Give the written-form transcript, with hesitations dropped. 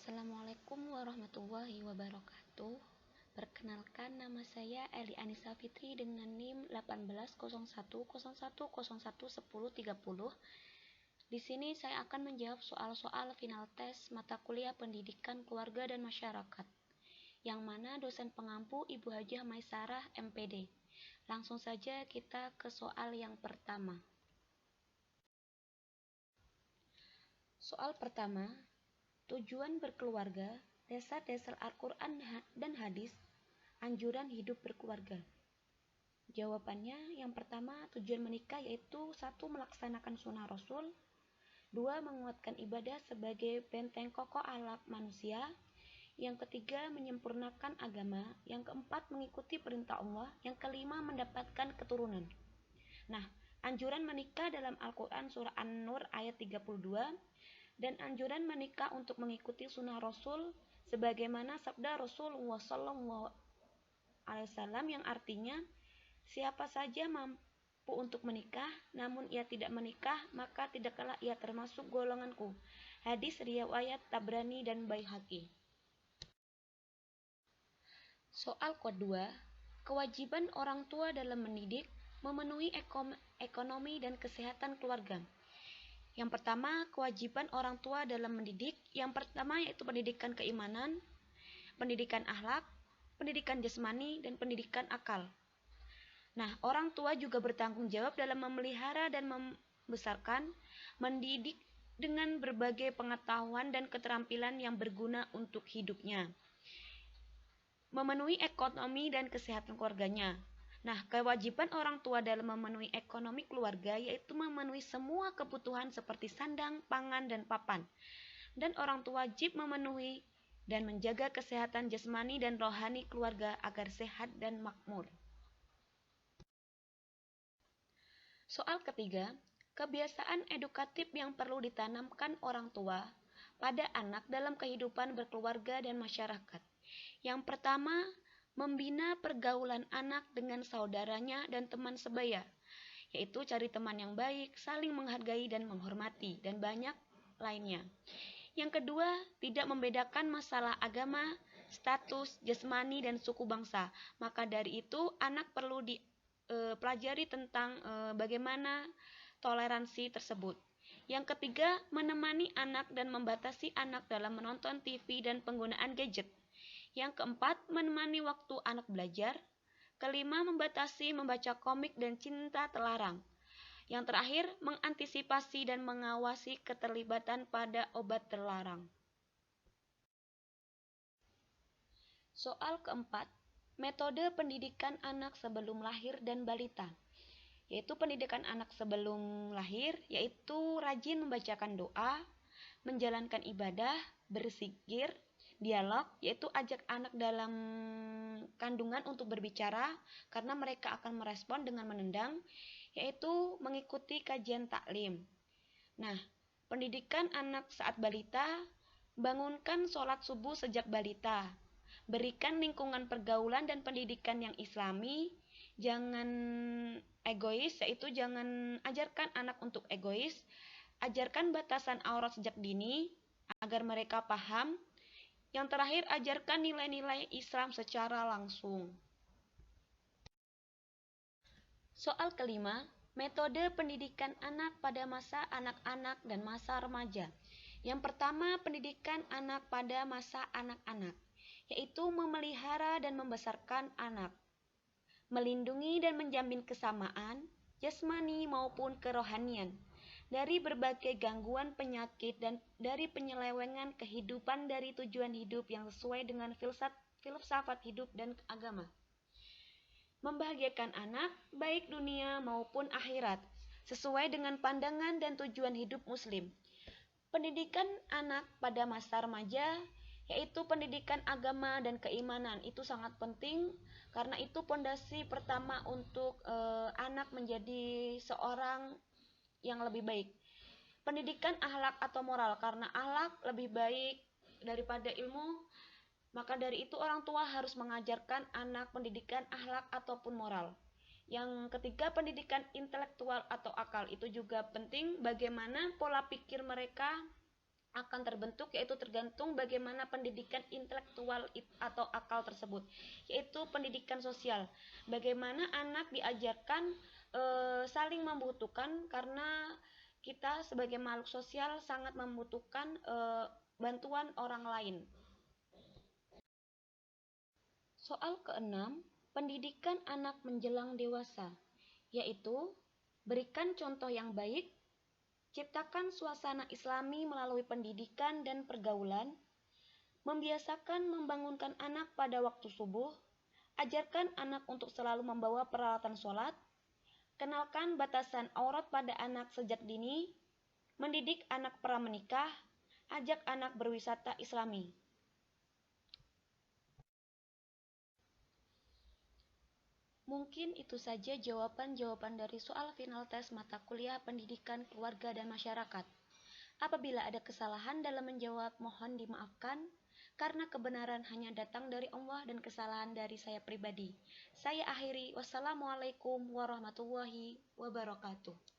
Assalamualaikum warahmatullahi wabarakatuh. Perkenalkan, nama saya Eli Anissa Fitri dengan NIM 180101011030. Di sini saya akan menjawab soal-soal final tes mata kuliah Pendidikan Keluarga dan Masyarakat, yang mana dosen pengampu Ibu Hajah Maisarah MPD. Langsung saja kita ke soal yang pertama. Soal pertama, tujuan berkeluarga, dasar-dasar Al-Quran dan hadis, anjuran hidup berkeluarga. Jawabannya, yang pertama, tujuan menikah yaitu 1. Melaksanakan sunnah Rasul, 2. Menguatkan ibadah sebagai benteng kokoh akhlak manusia, yang ketiga, menyempurnakan agama, yang keempat, mengikuti perintah Allah, yang kelima, mendapatkan keturunan. Nah, anjuran menikah dalam Al-Quran surah An-Nur ayat 32, dan anjuran menikah untuk mengikuti sunnah Rasul sebagaimana sabda Rasulullah SAW yang artinya, siapa saja mampu untuk menikah namun ia tidak menikah, maka tidaklah ia termasuk golonganku. Hadis riwayat Tabrani dan Baihaqi. Soal kedua, kewajiban orang tua dalam mendidik, memenuhi ekonomi dan kesehatan keluarga. Yang pertama, kewajiban orang tua dalam mendidik. Yang pertama yaitu pendidikan keimanan, pendidikan akhlak, pendidikan jasmani, dan pendidikan akal. Nah, orang tua juga bertanggung jawab dalam memelihara dan membesarkan, mendidik dengan berbagai pengetahuan dan keterampilan yang berguna untuk hidupnya. Memenuhi ekonomi dan kesehatan keluarganya. Nah, kewajiban orang tua dalam memenuhi ekonomi keluarga yaitu memenuhi semua kebutuhan seperti sandang, pangan, dan papan. Dan orang tua wajib memenuhi dan menjaga kesehatan jasmani dan rohani keluarga agar sehat dan makmur. Soal ketiga, kebiasaan edukatif yang perlu ditanamkan orang tua pada anak dalam kehidupan berkeluarga dan masyarakat. Yang pertama, membina pergaulan anak dengan saudaranya dan teman sebaya, yaitu cari teman yang baik, saling menghargai dan menghormati, dan banyak lainnya. Yang kedua, tidak membedakan masalah agama, status, jasmani, dan suku bangsa. Maka dari itu, anak perlu dipelajari tentang bagaimana toleransi tersebut. Yang ketiga, menemani anak dan membatasi anak dalam menonton TV dan penggunaan gadget. Yang keempat, menemani waktu anak belajar. Kelima, membatasi membaca komik dan cinta terlarang. Yang terakhir, mengantisipasi dan mengawasi keterlibatan pada obat terlarang. Soal keempat, metode pendidikan anak sebelum lahir dan balita. Yaitu pendidikan anak sebelum lahir, yaitu rajin membacakan doa, menjalankan ibadah, berzikir, dialog, yaitu ajak anak dalam kandungan untuk berbicara karena mereka akan merespon dengan menendang, yaitu mengikuti kajian taklim. Nah, pendidikan anak saat balita, bangunkan sholat subuh sejak balita, berikan lingkungan pergaulan dan pendidikan yang islami, jangan egois, yaitu jangan ajarkan anak untuk egois, ajarkan batasan aurat sejak dini agar mereka paham. Yang terakhir, ajarkan nilai-nilai Islam secara langsung. Soal kelima, metode pendidikan anak pada masa anak-anak dan masa remaja. Yang pertama, pendidikan anak pada masa anak-anak, yaitu memelihara dan membesarkan anak, melindungi dan menjamin kesamaan, jasmani maupun kerohanian, dari berbagai gangguan penyakit dan dari penyelewengan kehidupan dari tujuan hidup yang sesuai dengan filsafat hidup dan agama. Membahagiakan anak, baik dunia maupun akhirat, sesuai dengan pandangan dan tujuan hidup muslim. Pendidikan anak pada masa remaja, yaitu pendidikan agama dan keimanan. Itu sangat penting, karena itu pondasi pertama untuk anak menjadi seorang yang lebih baik. Pendidikan akhlak atau moral, karena akhlak lebih baik daripada ilmu, maka dari itu orang tua harus mengajarkan anak pendidikan akhlak ataupun moral. Yang ketiga, pendidikan intelektual atau akal, itu juga penting, bagaimana pola pikir mereka akan terbentuk, yaitu tergantung bagaimana pendidikan intelektual atau akal tersebut, yaitu pendidikan sosial. Bagaimana anak diajarkan saling membutuhkan, karena kita sebagai makhluk sosial sangat membutuhkan bantuan orang lain. Soal keenam, pendidikan anak menjelang dewasa, yaitu berikan contoh yang baik, ciptakan suasana islami melalui pendidikan dan pergaulan, membiasakan membangunkan anak pada waktu subuh, ajarkan anak untuk selalu membawa peralatan sholat, kenalkan batasan aurat pada anak sejak dini, mendidik anak pramenikah, ajak anak berwisata islami. Mungkin itu saja jawaban-jawaban dari soal final tes mata kuliah Pendidikan Keluarga dan Masyarakat. Apabila ada kesalahan dalam menjawab, mohon dimaafkan, karena kebenaran hanya datang dari Allah dan kesalahan dari saya pribadi. Saya akhiri, wassalamualaikum warahmatullahi wabarakatuh.